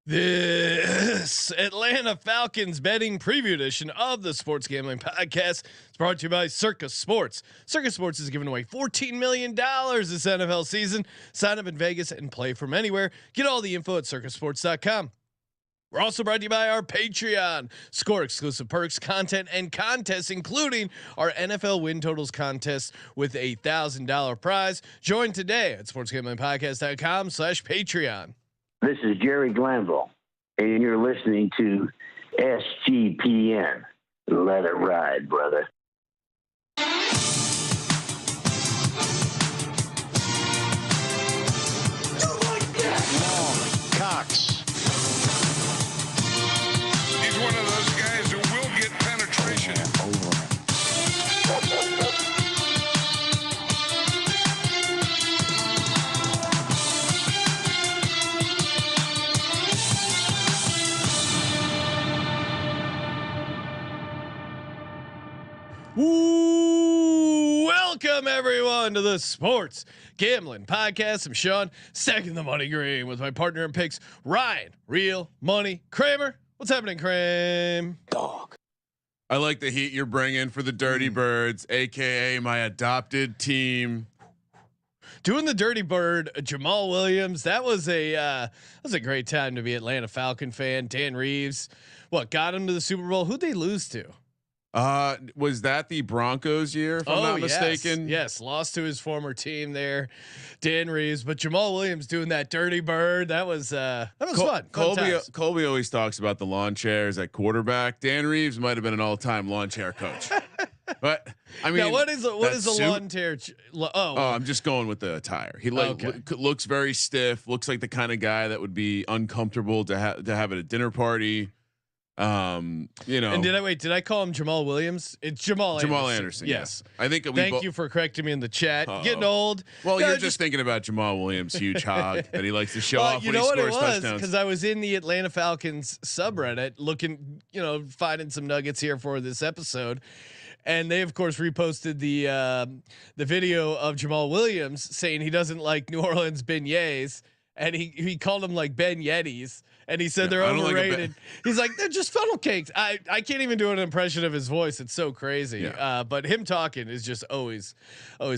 This Atlanta Falcons betting preview edition of the Sports Gambling Podcast is brought to you by Circus Sports. Circus Sports is giving away $14 million this NFL season. Sign up in Vegas and play from anywhere. Get all the info at circusports.com. We're also brought to you by our Patreon. Score exclusive perks, content, and contests, including our NFL win totals contest with a $1,000 prize. Join today at sportsgamblingpodcast.com/Patreon. This is Jerry Glanville, and you're listening to SGPN. Let it ride, brother. Cox. He's one of those guys who will get penetration. Welcome everyone to the Sports Gambling Podcast. I'm Sean, stacking the money green with my partner in picks, Ryan, Real Money Kramer. What's happening, Kramer? Dog. I like the heat you're bringing for the Dirty Birds, aka my adopted team. Doing the Dirty Bird, Jamal Williams. That was a great time to be Atlanta Falcon fan. Dan Reeves, got him to the Super Bowl? Who'd they lose to? Was that the Broncos year? If I'm not mistaken. Yes, lost to his former team there, Dan Reeves. But Jamal Williams doing that Dirty Bird. That was fun. Colby always talks about the lawn chairs at quarterback. Dan Reeves might have been an all-time lawn chair coach. But I mean, now what is a lawn chair? I'm just going with the attire. He looks very stiff. Looks like the kind of guy that would be uncomfortable to have at a dinner party. And did I call him Jamal Williams? It's Jamal Anderson. Yes. I think Thank you for correcting me in the chat. Getting old. Well, you're just thinking about Jamal Williams, huge hog that he likes to show off when he scores touchdowns. Because I was in the Atlanta Falcons subreddit looking, finding some nuggets here for this episode. And they of course reposted the video of Jamal Williams saying he doesn't like New Orleans beignets, and he called them like Ben Yetis. And he said they're overrated. He's like, they're just funnel cakes. I can't even do an impression of his voice. It's so crazy. Yeah. But him talking is just always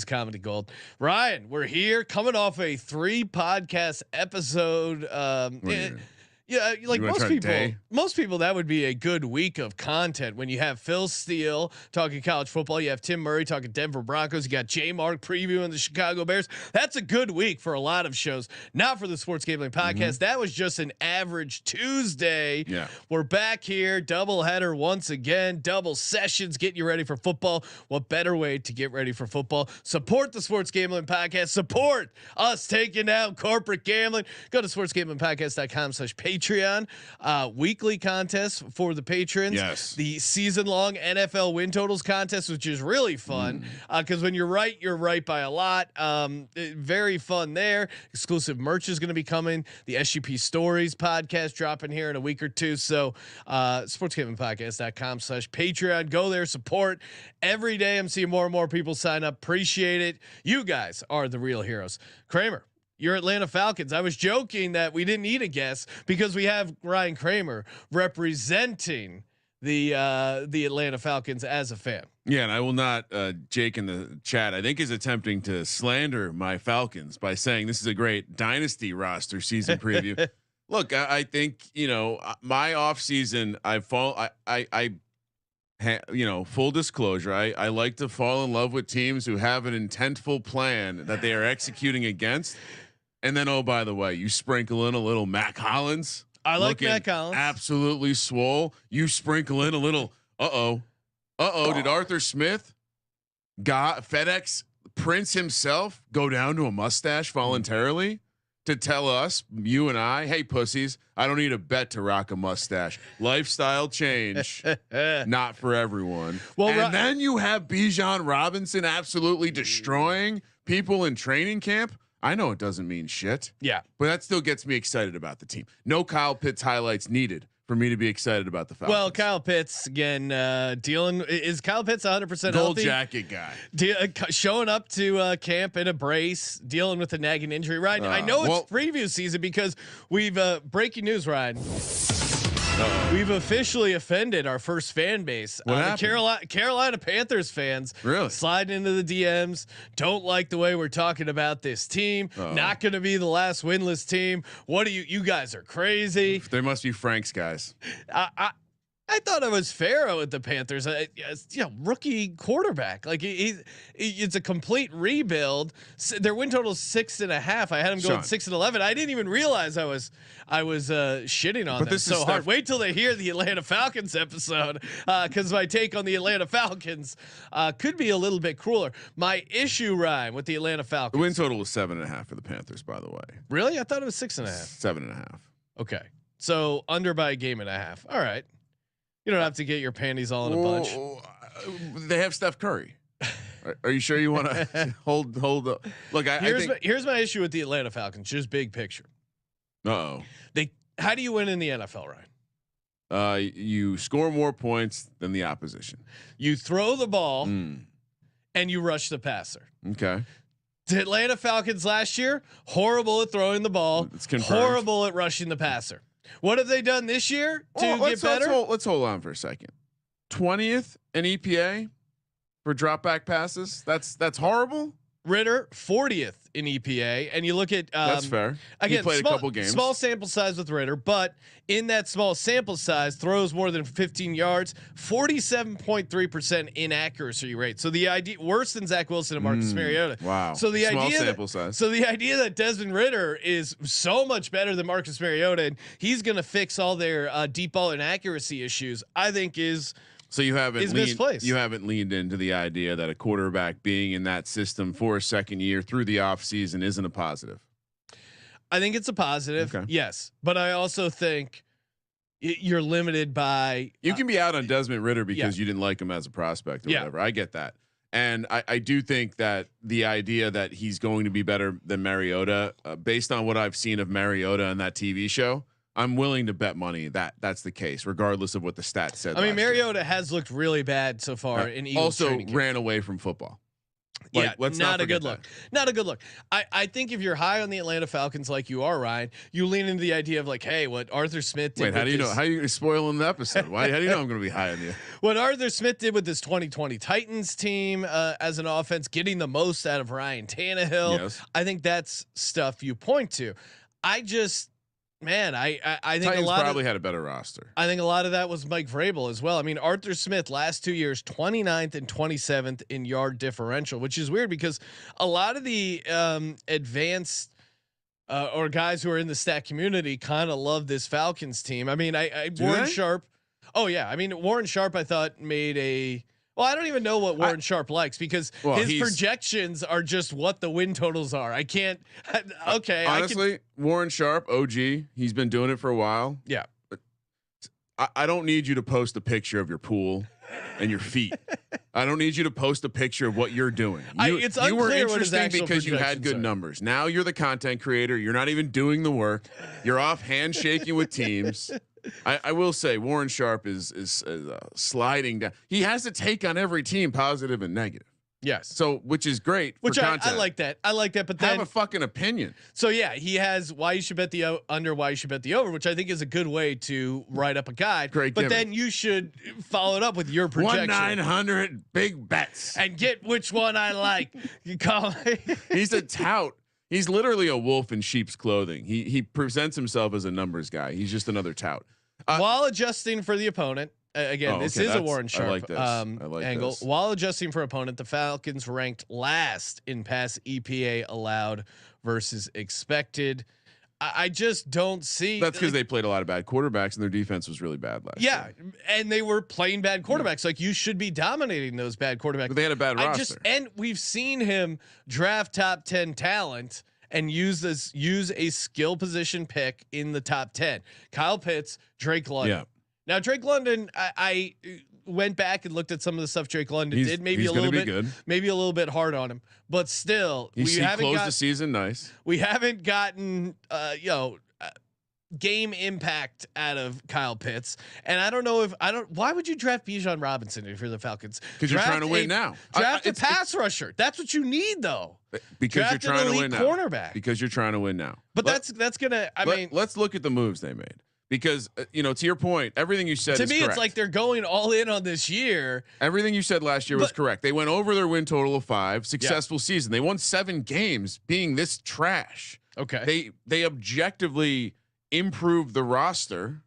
comedy gold. Ryan, we're here coming off a 3 podcast episode. Like most people, that would be a good week of content when you have Phil Steele talking college football. You have Tim Murray talking Denver Broncos. You got J Mark previewing the Chicago Bears. That's a good week for a lot of shows. Not for the Sports Gambling Podcast. That was just an average Tuesday. Yeah. We're back here, double header once again, double sessions, getting you ready for football. What better way to get ready for football? Support the Sports Gambling Podcast. Support us taking down corporate gambling. Go to sportsgamblingpodcast.com/Patreon. Weekly contests for the patrons. Yes. The season long NFL win totals contest, which is really fun because when you're right by a lot. Very fun there. Exclusive merch is going to be coming. The SGP Stories podcast dropping here in a week or two. So sportsgamblingpodcast.com/Patreon. Go there, support. Every day I'm seeing more and more people sign up. Appreciate it. You guys are the real heroes. Kramer, your Atlanta Falcons. I was joking that we didn't need a guest because we have Ryan Kramer representing the Atlanta Falcons as a fan. Yeah, and I will not. Jake in the chat, I think, is attempting to slander my Falcons by saying this is a great dynasty roster season preview. Look, I think my off season. Full disclosure, I like to fall in love with teams who have an intentful plan that they are executing against. And then, oh, by the way, you sprinkle in a little Mac Hollins. I like Mac Hollins. Absolutely swole. You sprinkle in a little. Did Arthur Smith, FedEx Prince himself, go down to a mustache voluntarily to tell us, you and I, hey pussies, I don't need a bet to rock a mustache. Lifestyle change, not for everyone. Well, and then you have Bijan Robinson absolutely destroying people in training camp. I know it doesn't mean shit. Yeah. But that still gets me excited about the team. No Kyle Pitts highlights needed for me to be excited about the Falcons. Well, Kyle Pitts again is Kyle Pitts 100% gold healthy? Jacket guy Showing up to camp in a brace, dealing with a nagging injury. Ryan, I know it's preview season because we've breaking news, Ryan. We've officially offended our first fan base. The Carolina Panthers fans really sliding into the DMs. Don't like the way we're talking about this team. Not going to be the last winless team. What do you guys are crazy? They must be Frank's guys. I thought it was fair with the Panthers. Rookie quarterback. Like it's a complete rebuild. Their win total is 6.5. I had them going 6-11. I didn't even realize I was shitting on them so hard. Wait till they hear the Atlanta Falcons episode, because my take on the Atlanta Falcons could be a little bit crueler. My issue, Ryan, with the Atlanta Falcons. The win total was 7.5 for the Panthers, by the way. Really? I thought it was 6.5. 7.5. Okay, so under by a game and a half. All right. You don't have to get your panties all in a bunch. They have Steph Curry. Are you sure you want to hold up? Look, here's my issue with the Atlanta Falcons. Just big picture. How do you win in the NFL, Ryan? You score more points than the opposition. You throw the ball and you rush the passer. Okay. The Atlanta Falcons last year, horrible at throwing the ball, horrible at rushing the passer. What have they done this year to get better? Let's hold on for a second. 20th in EPA for drop back passes. That's horrible. Ritter 40th in EPA, and you look at that's fair. Again, he played a couple games. Small sample size with Ritter, but in that small sample size, throws more than 15 yards, 47.3% inaccuracy rate. So the idea worse than Zach Wilson and Marcus Mariota. Wow. So the small idea sample size. So the idea that Desmond Ritter is so much better than Marcus Mariota and he's going to fix all their deep ball inaccuracy issues, I think is. So you haven't leaned into the idea that a quarterback being in that system for a second year through the off season isn't a positive. I think it's a positive. Okay. Yes. But I also think you're limited by, you can be out on Desmond Ritter because you didn't like him as a prospect or whatever. I get that. And I do think that the idea that he's going to be better than Mariota, based on what I've seen of Mariota on that TV show, I'm willing to bet money that that's the case, regardless of what the stats said. I mean, Mariota has looked really bad so far in Eagles also ran away from football. Let's not a good look. Not a good look. I think if you're high on the Atlanta Falcons like you are, Ryan, you lean into the idea of like, hey, what Arthur Smith did. Wait, how do you know? How are you going to spoil in the episode? How do you know I'm going to be high on you? What Arthur Smith did with this 2020 Titans team as an offense, getting the most out of Ryan Tannehill. Yes. I think that's stuff you point to. I think Titans a lot probably had a better roster. I think a lot of that was Mike Vrabel as well. I mean, Arthur Smith last 2 years, 29th and 27th in yard differential, which is weird because a lot of the advanced or guys who are in the stat community kind of love this Falcons team. I mean, Warren Sharp. Oh yeah. I mean, Warren Sharp, I thought made a. Well, I don't even know what Warren Sharp likes because his projections are just what the win totals are. I can't. Okay. Honestly, Warren Sharp, OG, he's been doing it for a while. Yeah. But I don't need you to post a picture of your pool and your feet. I don't need you to post a picture of what you're doing. It's you were unclear interesting because you had good numbers. Now you're the content creator. You're not even doing the work. You're off handshaking with teams. I will say Warren Sharp is sliding down. He has a take on every team, positive and negative. Yes. So, which is great. Which I like that. I like that. But then have a fucking opinion. So yeah, he has why you should bet the under, why you should bet the over, which I think is a good way to write up a guide. Great. But then you should follow it up with your projection. 1-900 big bets and get which one I like. You call. He's a tout. He's literally a wolf in sheep's clothing. He presents himself as a numbers guy. He's just another tout. While adjusting for the opponent, again, this is a Warren Sharp angle. This. While adjusting for opponent, the Falcons ranked last in pass EPA allowed versus expected. I just don't see. That's because they played a lot of bad quarterbacks and their defense was really bad last year. And they were playing bad quarterbacks. Like you should be dominating those bad quarterbacks. But they had a bad roster. And we've seen him draft top 10 talent and use a skill position pick in the top 10. Kyle Pitts, Drake London. Yeah. Now Drake London, I went back and looked at some of the stuff Drake London did. Maybe a little bit hard on him, but still, we haven't closed the season nice. We haven't gotten game impact out of Kyle Pitts. And I don't know why would you draft Bijan Robinson if you're the Falcons? Because you're trying to win now. Draft a pass rusher. That's what you need though. Because you're trying to win now. Cornerback. Because you're trying to win now. But that's gonna. I mean, let's look at the moves they made. Because to your point, everything you said to is me, correct. it's like they're going all in on this year. Everything you said last year was correct. They went over their win total of 5. Successful season. They won 7 games, being this trash. Okay. They objectively improved the roster.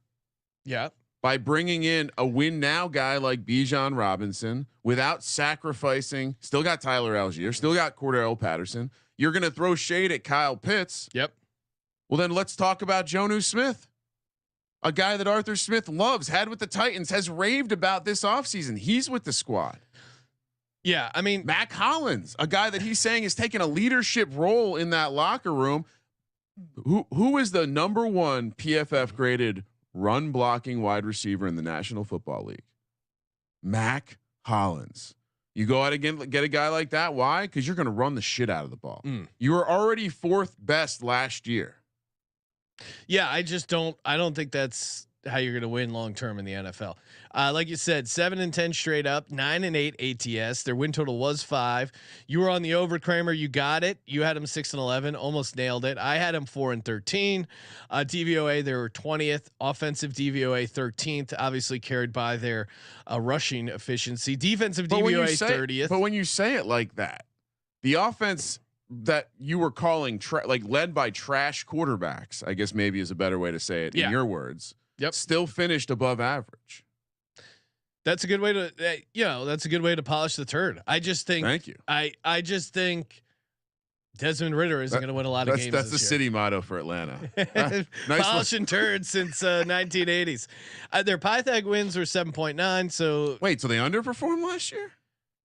Yeah. By bringing in a win now guy like Bijan Robinson without sacrificing. Still got Tyler Algier. Still got Cordell Patterson. You're going to throw shade at Kyle Pitts. Yep. Well, then let's talk about Jonnu Smith. A guy that Arthur Smith loves, had with the Titans, has raved about this offseason. He's with the squad. Yeah, I mean, Mac Hollins, a guy that he's saying is taking a leadership role in that locker room. Who is the number 1 PFF graded run blocking wide receiver in the National Football League? Mac Hollins. You go out again, get a guy like that. Why? Because you're going to run the shit out of the ball. You were already 4th best last year. Yeah, I don't think that's how you're going to win long term in the NFL. Like you said, 7-10 straight up, 9-8 ATS. Their win total was 5. You were on the over, Kramer. You got it. You had them 6-11, almost nailed it. I had them 4-13. DVOA, they were 20th. Offensive DVOA 13th, obviously carried by their rushing efficiency. Defensive DVOA 30th. But when you say it like that, the offense that you were calling led by trash quarterbacks, I guess maybe is a better way to say it in your words. Yep. Still finished above average. That's a good way to, that's a good way to polish the turd. I just think, thank you. I just think Desmond Ridder isn't going to win a lot of games. That's the year. City motto for Atlanta. Nice polishing turds since 1980s. Their Pythag wins were 7.9. So wait, so they underperformed last year?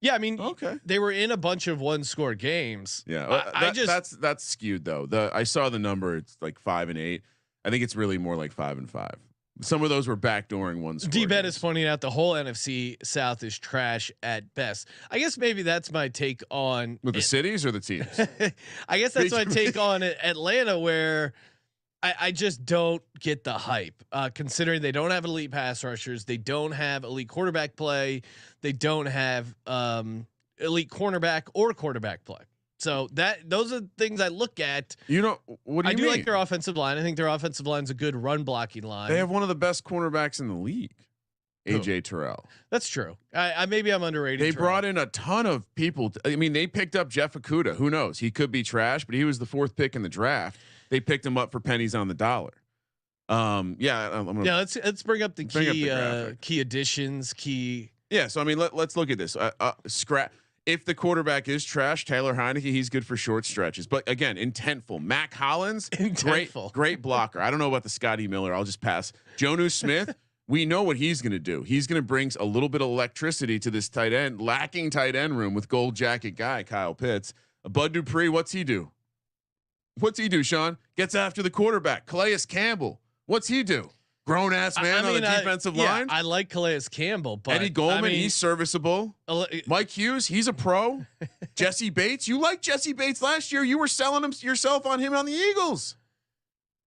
Yeah, I mean, okay. They were in a bunch of 1-score games. Yeah, that's skewed though. I saw the number; it's like 5 and 8. I think it's really more like 5 and 5. Some of those were backdooring ones. D-Bet is pointing out the whole NFC South is trash at best. I guess maybe that's my take on with the cities or the teams. I guess that's my take on Atlanta, where I just don't get the hype, considering they don't have elite pass rushers, they don't have elite quarterback play, they don't have elite cornerback or quarterback play. So those are things I look at. What do you mean? I do like their offensive line. I think their offensive line's a good run blocking line. They have one of the best cornerbacks in the league, AJ Terrell. That's true. Maybe I'm underrated. They brought in a ton of people. I mean, they picked up Jeff Okudah. Who knows? He could be trash, but he was the 4th pick in the draft. They picked him up for pennies on the dollar. Let's bring up the key additions. Yeah. So I mean, let's look at this. If the quarterback is trash, Taylor Heineke, he's good for short stretches. But again, intentful. Mac Hollins, great blocker. I don't know about the Scotty Miller. I'll just pass. Jonnu Smith, we know what he's going to do. He's going to bring a little bit of electricity to this lacking tight end room with gold jacket guy Kyle Pitts. Bud Dupree, what's he do? Sean? Gets after the quarterback. Calais Campbell, what's he do? Grown ass man on the defensive line. I like Calais Campbell, but Eddie Goldman, he's serviceable. Mike Hughes, he's a pro. Jesse Bates, you liked Jesse Bates last year. You were selling yourself on him on the Eagles.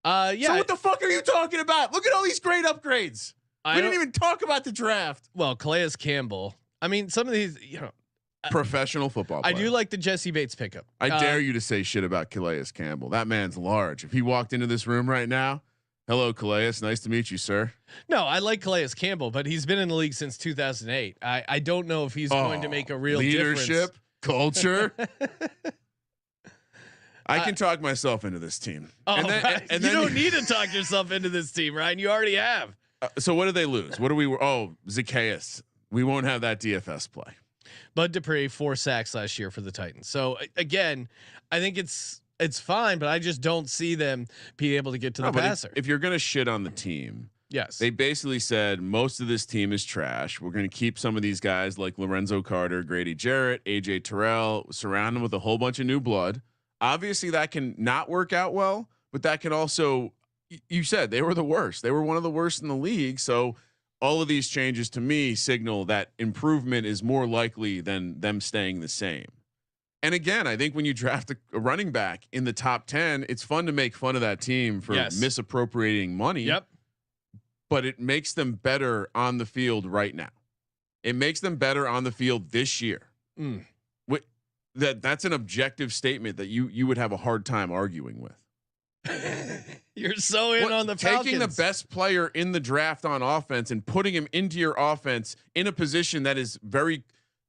Yeah. So what the fuck are you talking about? Look at all these great upgrades. We didn't even talk about the draft. Well, Calais Campbell. I mean, some of these, professional football player. I do like the Jesse Bates pickup. I dare you to say shit about Calais Campbell. That man's large. If he walked into this room right now. Hello, Calais. Nice to meet you, sir. No, I like Calais Campbell, but he's been in the league since 2008. I don't know if he's going to make a real leadership, culture. I can talk myself into this team. And then you don't need to talk yourself into this team, Ryan. You already have. So what did they lose? What do we? Zacchaeus. We won't have that DFS play. Bud Dupree 4 sacks last year for the Titans. So again, I think it's fine, but I just don't see them being able to get to the passer. If you're going to shit on the team, yes, they basically said most of this team is trash. We're going to keep some of these guys like Lorenzo Carter, Grady Jarrett, AJ Terrell, surround them with a whole bunch of new blood. Obviously that can not work out well, but that can also, you said they were the worst. They were one of the worst in the league. So all of these changes to me signal that improvement is more likely than them staying the same. And again, I think when you draft a running back in the top 10, it's fun to make fun of that team for misappropriating money. Yep. But it makes them better on the field right now. It makes them better on the field this year. That's an objective statement that you would have a hard time arguing with. You're so in on the Falcons. Taking the best player in the draft on offense and putting him into your offense in a position that is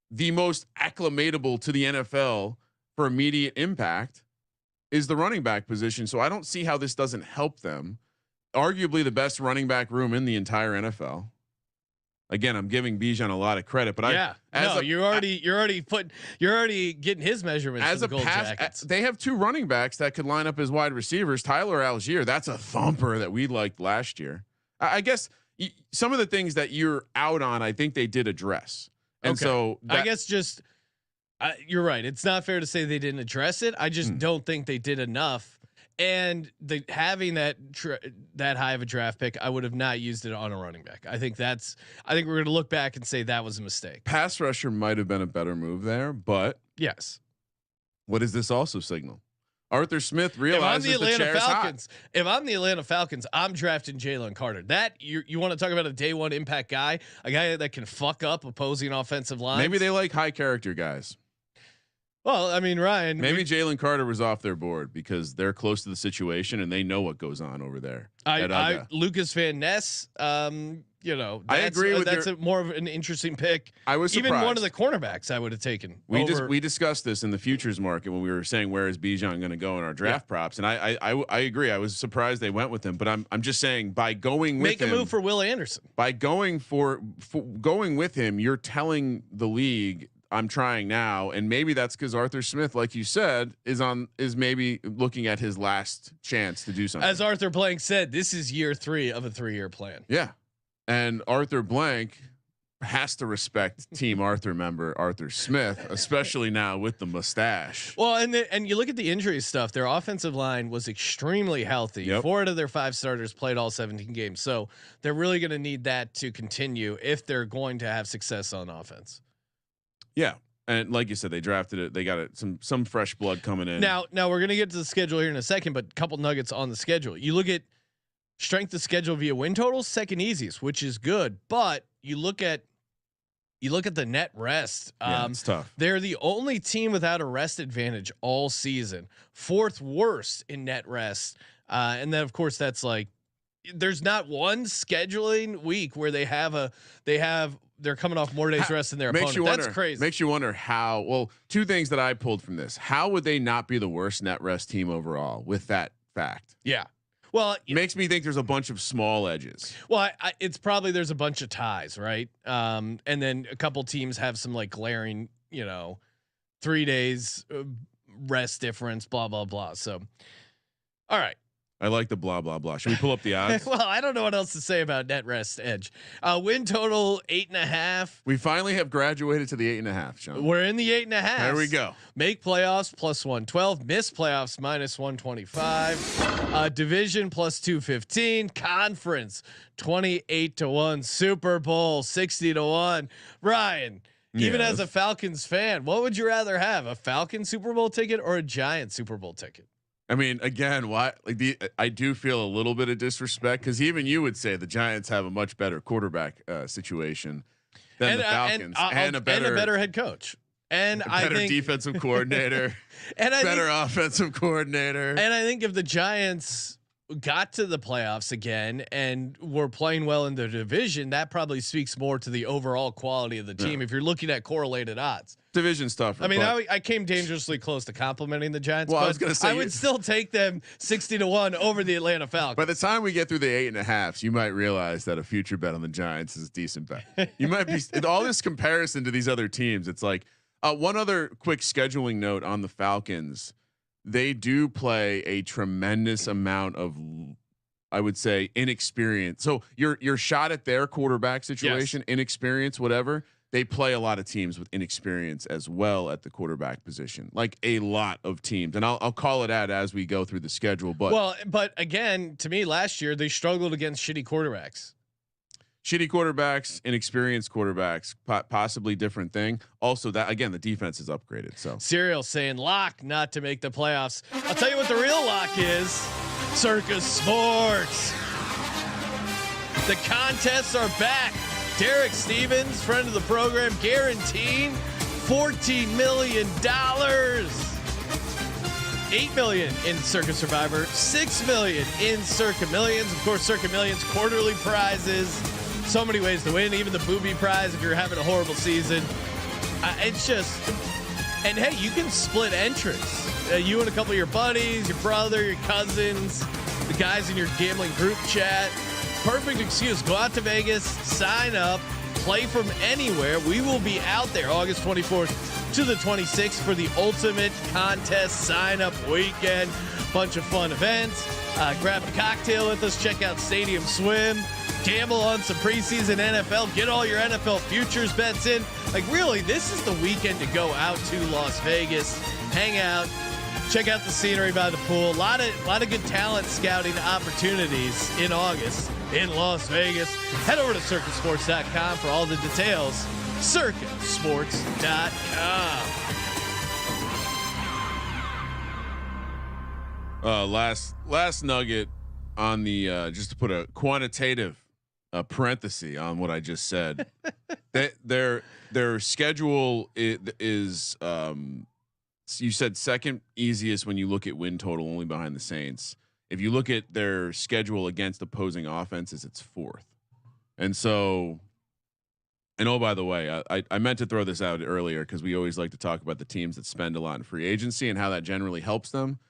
the most acclimatable to the NFL for immediate impact is the running back position. So I don't see how this doesn't help them. Arguably the best running back room in the entire NFL. Again, I'm giving Bijan a lot of credit, but you're already getting his measurements as a Gold Jackets. They have 2 running backs that could line up as wide receivers. Tyler Algier, that's a thumper that we liked last year. I guess some of the things that you're out on, I think they did address. And so I guess you're right. It's not fair to say they didn't address it. I just don't think they did enough. And having that high of a draft pick, I would have not used it on a running back. I think we're going to look back and say that was a mistake. Pass rusher might have been a better move there, but yes. What does this also signal? Arthur Smith realizes the chair's hot. If I'm the Atlanta Falcons, I'm drafting Jalen Carter. That you want to talk about a day one impact guy, a guy that can fuck up opposing offensive lines. Maybe they like high character guys. Well, I mean, Ryan. Maybe Jalen Carter was off their board because they're close to the situation and they know what goes on over there. Lucas Van Ness. I agree with that's more of an interesting pick. I was surprised. Even one of the cornerbacks I would have taken. We discussed this in the futures market when we were saying where is Bijan going to go in our draft props, and I agree. I was surprised they went with him, but I'm just saying by going with him, make a move for Will Anderson. By going for going with him, you're telling the league I'm trying now, and maybe that's because Arthur Smith, like you said, is maybe looking at his last chance to do something. As Arthur Blank said, this is year 3 of a 3-year plan. Yeah. And Arthur Blank has to respect Team Arthur member Arthur Smith, especially now with the mustache. Well, and you look at the injury stuff. Their offensive line was extremely healthy. Yep. 4 out of their 5 starters played all 17 games, so they're really going to need that to continue if they're going to have success on offense. Yeah. And like you said, they drafted it. They got some fresh blood coming in. Now we're going to get to the schedule here in a second, but a couple nuggets on the schedule. You look at strength of schedule via win totals, second easiest, which is good. But you look at the net rest. It's tough. They're the only team without a rest advantage all season. 4th worst in net rest. And then of course that's like, there's not one scheduling week where they're coming off more days rest than their opponent. That's crazy. Makes you wonder how. Well, 2 things that I pulled from this: how would they not be the worst net rest team overall with that fact? Yeah. Well, it makes me think there's a bunch of small edges. Well, it's probably there's a bunch of ties, right? And then a couple teams have some like glaring, 3 days rest difference, blah blah blah. So, all right. I like the blah blah blah. Should we pull up the odds? Well, I don't know what else to say about net rest edge. Win total 8.5. We finally have graduated to the 8.5. Sean, we're in the 8.5. There we go. Make playoffs plus 112. Miss playoffs minus 125. Division plus 215. Conference 28-1. Super Bowl 60-1. Ryan. Even as a Falcons fan, what would you rather have? A Falcons Super Bowl ticket or a Giants Super Bowl ticket? I mean, again, why? I do feel a little bit of disrespect because even you would say the Giants have a much better quarterback situation than the Falcons, and a better head coach, and I think defensive coordinator, and better offensive coordinator. And I think if the Giants got to the playoffs again and were playing well in the division, that probably speaks more to the overall quality of the team. If you're looking at correlated odds. Division stuff. I mean, I came dangerously close to complimenting the Giants. Well, but I was going to say I would still take them 60-1 over the Atlanta Falcons. By the time we get through the 8.5, you might realize that a future bet on the Giants is a decent bet. You might be all this comparison to these other teams. It's like one other quick scheduling note on the Falcons. They do play a tremendous amount of, I would say, inexperience. So your shot at their quarterback situation, inexperience, whatever. They play a lot of teams with inexperience as well at the quarterback position, like a lot of teams. And I'll call it out as we go through the schedule. But again, to me, last year they struggled against shitty quarterbacks. shitty quarterbacks, inexperienced quarterbacks, possibly different thing. Also, that again, the defense is upgraded. So Serial saying lock not to make the playoffs. I'll tell you what the real lock is: Circus Sports. The contests are back. Derek Stevens, friend of the program, guaranteeing $14 million. $8 million in Circa Survivor, $6 million in Circa Millions. Of course, Circa Millions quarterly prizes. So many ways to win. Even the booby prize if you're having a horrible season. It's just, and hey, you can split entrance. You and a couple of your buddies, your brother, your cousins, the guys in your gambling group chat. Perfect excuse. Go out to Vegas, sign up, play from anywhere. We will be out there August 24th to the 26th for the ultimate contest sign-up weekend. Bunch of fun events. Grab a cocktail with us. Check out Stadium Swim. Gamble on some preseason NFL. Get all your NFL futures bets in. Like, really, this is the weekend to go out to Las Vegas, hang out, check out the scenery by the pool. A lot of good talent scouting opportunities in August in Las Vegas. Head over to circusports.com for all the details. Circusports.com. Last nugget on the just to put a quantitative parenthesis on what I just said. That their schedule is you said second easiest when you look at win total, only behind the Saints. If you look at their schedule against opposing offenses, it's fourth. And so, and oh, by the way, I meant to throw this out earlier because we always like to talk about the teams that spend a lot in free agency and how that generally helps them.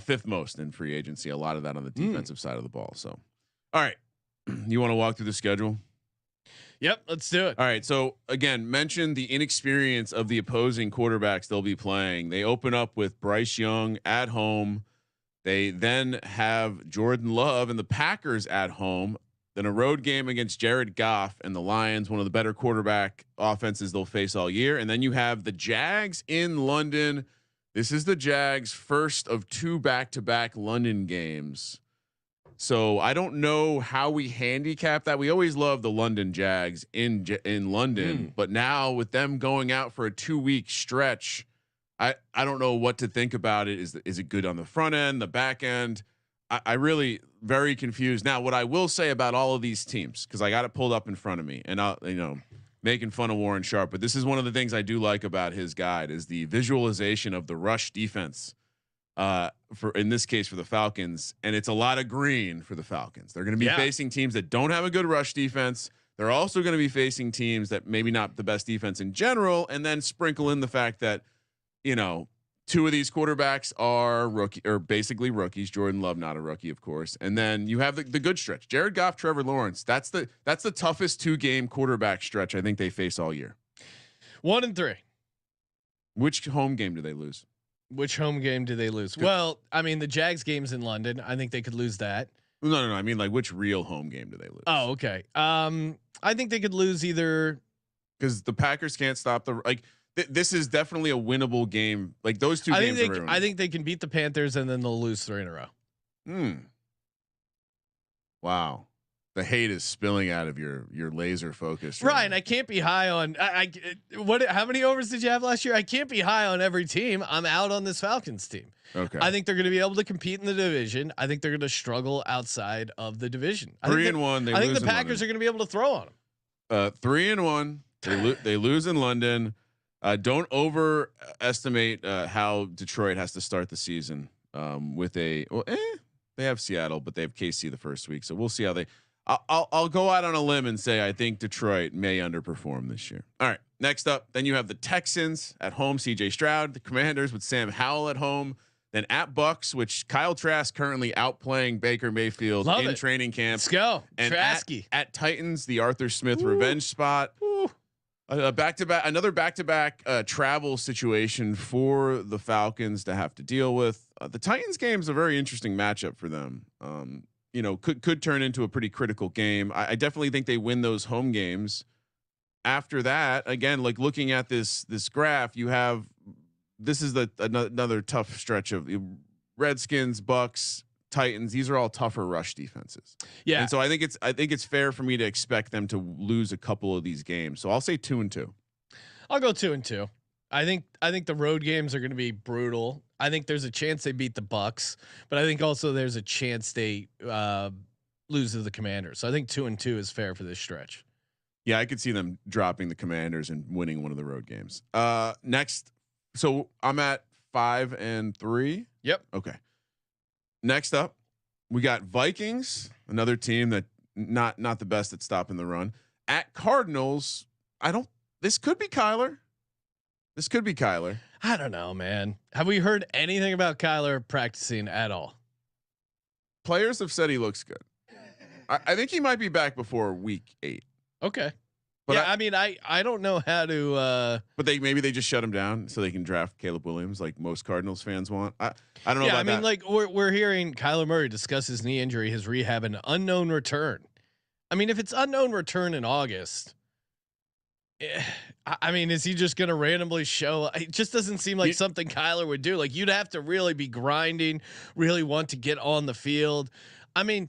Fifth most in free agency. A lot of that on the defensive side of the ball. So, all right, you want to walk through the schedule? Yep, let's do it. All right. So again, mention the inexperience of the opposing quarterbacks they'll be playing. They open up with Bryce Young at home. They then have Jordan Love and the Packers at home. Then a road game against Jared Goff and the Lions, one of the better quarterback offenses they'll face all year. And then you have the Jags in London. This is the Jags' first of 2 back-to-back London games. So I don't know how we handicap that. We always love the London Jags in London, but now with them going out for a 2-week stretch, I don't know what to think about it. Is it good on the front end, the back end? I really very confused. Now, what I will say about all of these teams, because I got it pulled up in front of me, and I'll making fun of Warren Sharp, but this is one of the things I do like about his guide is the visualization of the rush defense. For in this case for the Falcons, and it's a lot of green for the Falcons. They're going to be facing teams that don't have a good rush defense. They're also going to be facing teams that maybe not the best defense in general, and then sprinkle in the fact that 2 of these quarterbacks are basically rookies. Jordan Love, not a rookie, of course. And then you have the good stretch. Jared Goff, Trevor Lawrence. That's the toughest 2-game quarterback stretch I think they face all year. 1-3. Which home game do they lose? Which home game do they lose? Well, I mean, the Jags game's in London. I think they could lose that. No. I mean, like, which real home game do they lose? Oh, okay. I think they could lose either because the Packers can't stop the this is definitely a winnable game. Like those 2 games. I think they can beat the Panthers and then they'll lose 3 in a row. Wow. The hate is spilling out of your laser focus. Ryan, I can't be high on how many overs did you have last year? I can't be high on every team. I'm out on this Falcons team. Okay. I think they're going to be able to compete in the division. I think they're going to struggle outside of the division. 3-1. I think the Packers are going to be able to throw on them. 3-1. They lose in London. Don't overestimate how Detroit has to start the season with they have Seattle, but they have KC the first week. So we'll see how they. I'll go out on a limb and say I think Detroit may underperform this year. All right, next up, then you have the Texans at home, CJ Stroud, the Commanders with Sam Howell at home, then at Bucks, which Kyle Trask currently outplaying Baker Mayfield in training camp. Let's go, and Trasky. At Titans, the Arthur Smith revenge spot. Another back-to-back travel situation for the Falcons to have to deal with. The Titans game is a very interesting matchup for them. Could turn into a pretty critical game. I definitely think they win those home games. After that, again, like looking at this graph, you have this is another tough stretch of Redskins, Bucks, Titans, these are all tougher rush defenses. Yeah. And so I think it's fair for me to expect them to lose a couple of these games. So I'll say 2-2. I'll go 2-2. I think the road games are going to be brutal. I think there's a chance they beat the Bucks, but I think also there's a chance they lose to the Commanders. So I think 2-2 is fair for this stretch. Yeah, I could see them dropping the Commanders and winning one of the road games. Next, so I'm at 5-3. Yep. Okay. Next up, we got Vikings, another team that not the best at stopping the run. At Cardinals, this could be Kyler. This could be Kyler. I don't know, man. Have we heard anything about Kyler practicing at all? Players have said he looks good. I think he might be back before week 8. Okay. But yeah, I mean, I don't know how to. But maybe they just shut him down so they can draft Caleb Williams like most Cardinals fans want. I don't know. Yeah, about I mean, that. like we're hearing Kyler Murray discuss his knee injury, his rehab, and unknown return. I mean, if it's unknown return in August, I mean, is he just going to randomly show? It just doesn't seem like something Kyler would do. Like you'd have to really be grinding, really want to get on the field. I mean.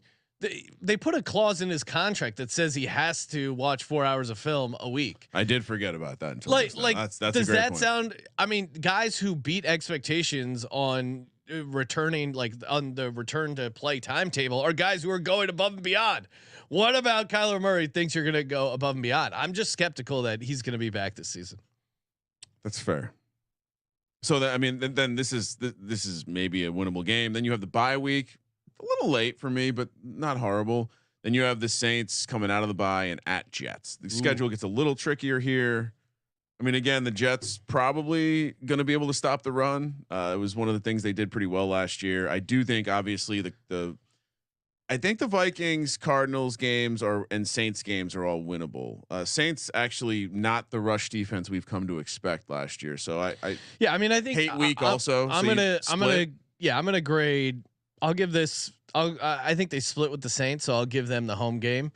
They put a clause in his contract that says he has to watch 4 hours of film a week. I did forget about that. Until like that's does a great that point. sound? I mean, guys who beat expectations on returning, like on the return to play timetable, are guys who are going above and beyond. What about Kyler Murray thinks you're going to go above and beyond? I'm just skeptical that he's going to be back this season. That's fair. So that, I mean, then this is maybe a winnable game. Then you have the bye week. A little late for me, but not horrible. Then you have the Saints coming out of the bye and at Jets. The schedule gets a little trickier here. I mean, again, the Jets probably going to be able to stop the run. It was one of the things they did pretty well last year. I do think, obviously, I think the Vikings, Cardinals games and Saints games are all winnable. Saints actually not the rush defense we've come to expect last year. So I think hate week also. I'm gonna grade. I'll give this. I think they split with the Saints, so I'll give them the home game,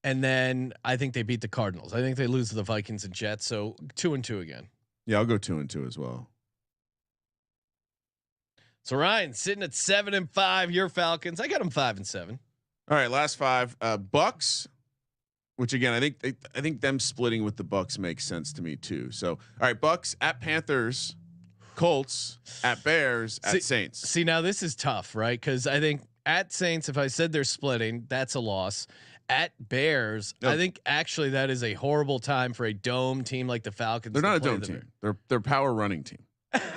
and then I think they beat the Cardinals. I think they lose to the Vikings and Jets, so 2-2 again. Yeah, I'll go 2-2 as well. So Ryan sitting at 7-5. Your Falcons. I got them 5-7. All right, last 5. Bucks, which again I think them splitting with the Bucks makes sense to me too. So all right, Bucks at Panthers. Colts at Bears at Saints. See, now this is tough, right? Because I think at Saints, if I said they're splitting, that's a loss. At Bears, I think actually that is a horrible time for a dome team like the Falcons. They're not a dome team. They're power running team.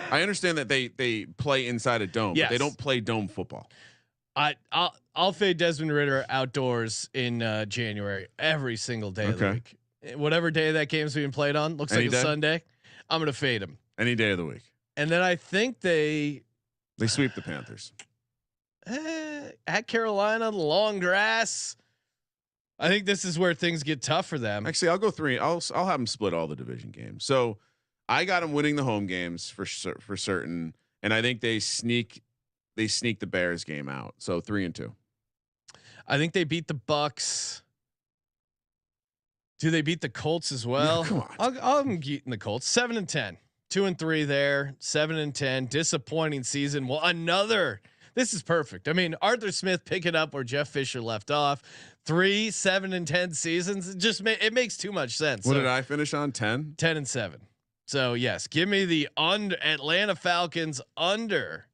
I understand that they play inside a dome, but they don't play dome football. I'll fade Desmond Ridder outdoors in January every single day of the week. Whatever day that game's being played on, looks like a Sunday. I'm gonna fade him any day of the week. And then I think they sweep the Panthers at Carolina, the long grass. I think this is where things get tough for them. Actually, I'll go 3. I'll have them split all the division games. So I got them winning the home games for certain, and I think they sneak the Bears game out. So 3-2. I think they beat the Bucks. Do they beat the Colts as well? No, come on. I'll beating the Colts 7-10. 2-3 there, 7-10. Disappointing season. Well, this is perfect. I mean, Arthur Smith picking up where Jeff Fisher left off. 3 7-10 seasons. It makes too much sense. What did I finish on? 10-7. So yes, give me the Atlanta Falcons under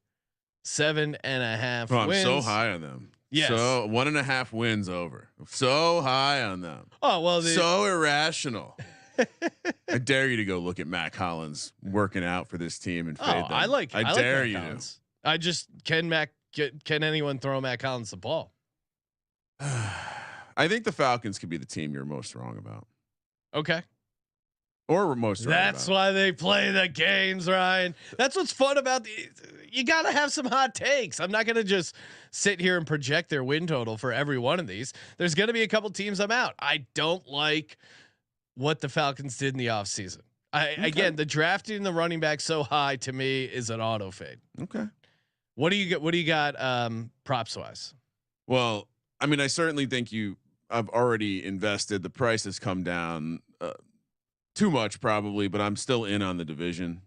7.5 wins. I'm so high on them. Yes. So 1.5 wins over. So high on them. Oh well. So irrational. I dare you to go look at Matt Collins working out for this team and fade them. I dare like you Collins. To. I just can anyone throw Matt Collins the ball? I think the Falcons could be the team you're most wrong about. Okay. Or most. That's why they play the games, Ryan. That's what's fun about you got to have some hot takes. I'm not going to just sit here and project their win total for every one of these. There's going to be a couple teams I'm out. I don't like what the Falcons did in the offseason. Again, the drafting the running back so high to me is an auto fade. Okay. What do you got props wise? Well, I mean, I certainly think I've already invested. The price has come down too much probably, but I'm still in on the division.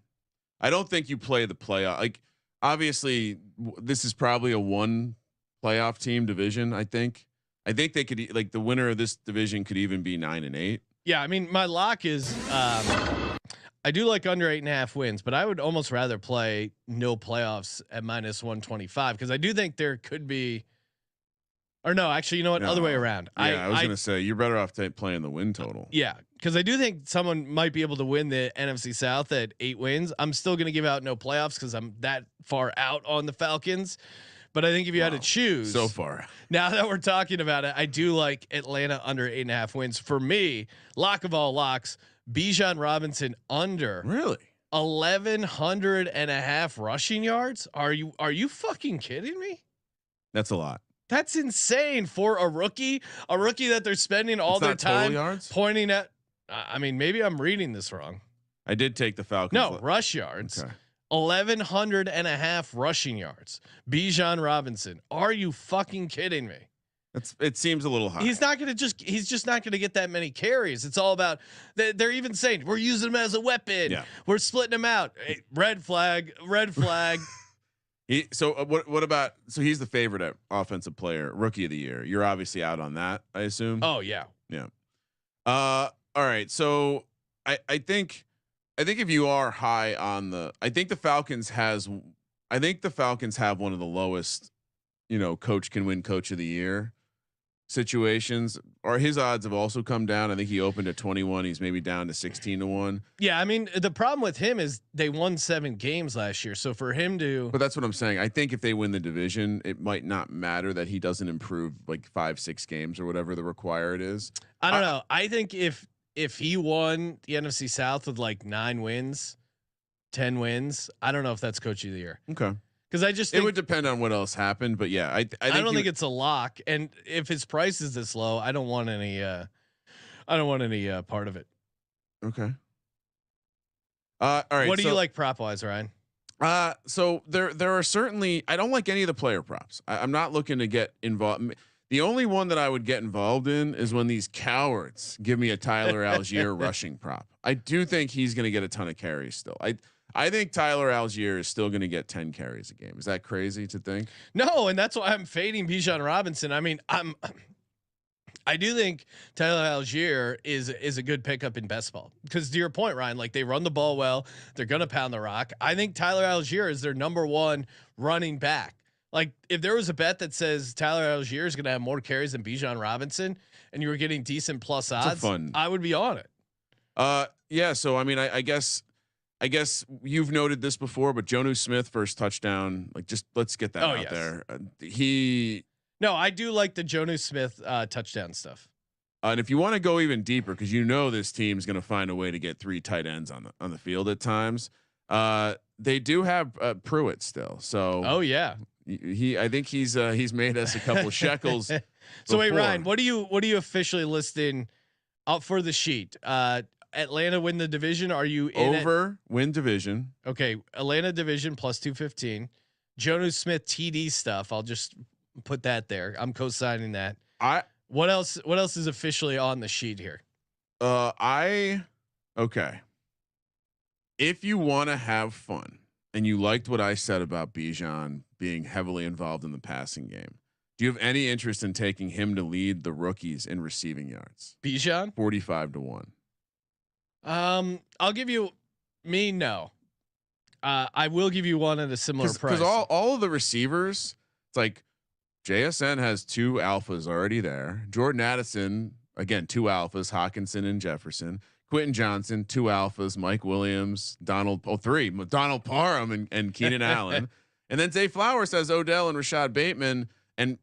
I don't think you play the playoff. Like obviously this is probably a 1 playoff team division. I think they could like the winner of this division could even be 9-8. Yeah, I mean, my lock is I do like under 8.5 wins, but I would almost rather play no playoffs at -125 because I do think there could be. Or no, actually, you know what? No. Other way around. Yeah, I was gonna say you're better off playing the win total. Yeah, because I do think someone might be able to win the NFC South at 8 wins. I'm still gonna give out no playoffs because I'm that far out on the Falcons. But I think if you had to choose, so far. Now that we're talking about it, I do like Atlanta under 8.5 wins. For me, lock of all locks, Bijan Robinson under really 1,100.5 rushing yards. Are you fucking kidding me? That's a lot. That's insane for a rookie that they're spending all their time pointing at. I mean, maybe I'm reading this wrong. I did take the Falcons. No, rush yards. Okay. 1,100.5 rushing yards. Bijan Robinson. Are you fucking kidding me? It seems a little high. He's just not going to get that many carries. It's all about they're even saying we're using him as a weapon. Yeah. We're splitting him out. Hey, red flag. What about he's the favorite at offensive player, rookie of the year. You're obviously out on that, I assume. Oh yeah. Yeah. All right. So I think if you are high on I think the Falcons have one of the lowest, coach can win coach of the year situations. Or his odds have also come down. I think he opened at 21. He's maybe down to 16-1. Yeah. I mean, the problem with him is they won 7 games last year. So for him to, but that's what I'm saying. I think if they win the division, it might not matter that he doesn't improve like 5-6 games or whatever the required is. I don't know. I think if he won the NFC South with like 9 wins, 10 wins, I don't know if that's coach of the year. Okay. Because I just think it would depend on what else happened, but yeah, I don't think it's a lock. And if his price is this low, I don't want any part of it. Okay. All right. What do you like prop wise, Ryan? So there are certainly, I don't like any of the player props. I'm not looking to get involved. The only one that I would get involved in is when these cowards give me a Tyler Algier rushing prop. I do think he's going to get a ton of carries still. I think Tyler Algier is still going to get 10 carries a game. Is that crazy to think? No, and that's why I'm fading Bijan Robinson. I mean, I do think Tyler Algier is a good pickup in best ball because to your point, Ryan, like they run the ball well, they're going to pound the rock. I think Tyler Algier is their number 1 running back. Like if there was a bet that says Tyler Algier is going to have more carries than Bijan Robinson and you were getting decent plus odds, I would be on it. Yeah. So, I mean, I guess you've noted this before, but Jonnu Smith first touchdown, like just let's get that out there. No, I do like the Jonnu Smith touchdown stuff. And if you want to go even deeper, because this team's going to find a way to get 3 tight ends on the field at times. They do have Pruitt still. So I think he's made us a couple shekels. So wait, Ryan, what do you officially listing out for the sheet? Atlanta win the division. Are you in win division? Okay, Atlanta division plus 215. Jonnu Smith TD stuff. I'll just put that there. I'm co-signing that. What else is officially on the sheet here? Okay. If you want to have fun and you liked what I said about Bijan being heavily involved in the passing game, do you have any interest in taking him to lead the rookies in receiving yards? Bijan 45-1. I'll give you no. I will give you one at a similar price. Because all of the receivers, it's like JSN has 2 alphas already there. Jordan Addison, again, 2 alphas, Hawkinson and Jefferson. Quentin Johnson, 2 alphas, Mike Williams, 3, Donald Parham and Keenan Allen. And then Zay Flowers has Odell and Rashad Bateman. And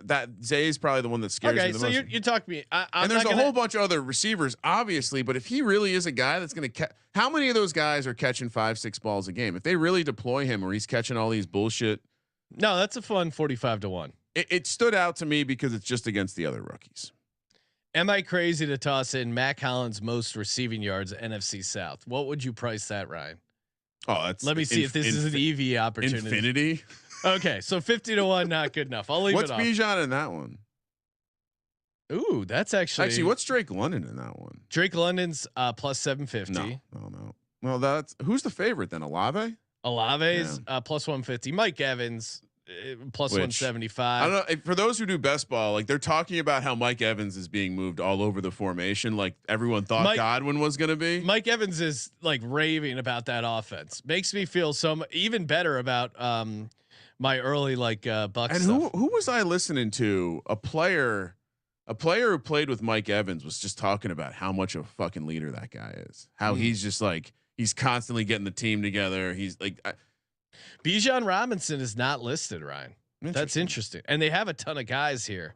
that Zay's probably the one that scares me the most. So you talk to me. And there's a whole bunch of other receivers, obviously, but if he really is a guy that's going to catch, how many of those guys are catching 5-6 balls a game? If they really deploy him where he's catching all these bullshit. No, that's a fun 45-1. It stood out to me because it's just against the other rookies. Am I crazy to toss in Mac Hollins most receiving yards NFC South? What would you price that, Ryan? Oh, that's let me see if this is an EV opportunity. Infinity. Okay, so 50-1, not good enough. I'll leave What's it off. Bijan in that one? Ooh, that's actually what's Drake London in that one? Drake London's plus 750. No. Well, who's the favorite then? Olave's plus 150. Mike Evans plus 175. I don't know. For those who do best ball, like they're talking about how Mike Evans is being moved all over the formation. Like everyone thought Godwin was going to be. Mike Evans is like raving about that offense. Makes me feel even better about my early Bucks. And who was I listening to? A player who played with Mike Evans was just talking about how much of a fucking leader that guy is. How he's just like he's constantly getting the team together. He's like. Bijan Robinson is not listed, Ryan. That's interesting. And they have a ton of guys here.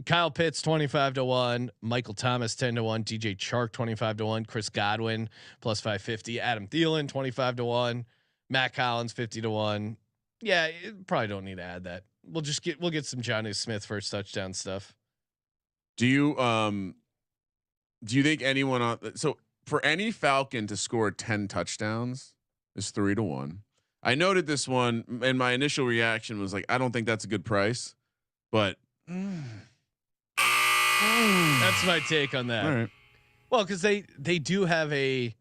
Kyle Pitts 25-1, Michael Thomas 10-1, DJ Chark 25-1, Chris Godwin plus 550, Adam Thielen 25-1, Matt Collins 50-1. Yeah, probably don't need to add that. We'll get some Johnny Smith first touchdown stuff. Do you think anyone so for any Falcon to score 10 touchdowns is 3-1? I noted this one, and my initial reaction was like, I don't think that's a good price, but that's my take on that. All right. Well, because they do have a.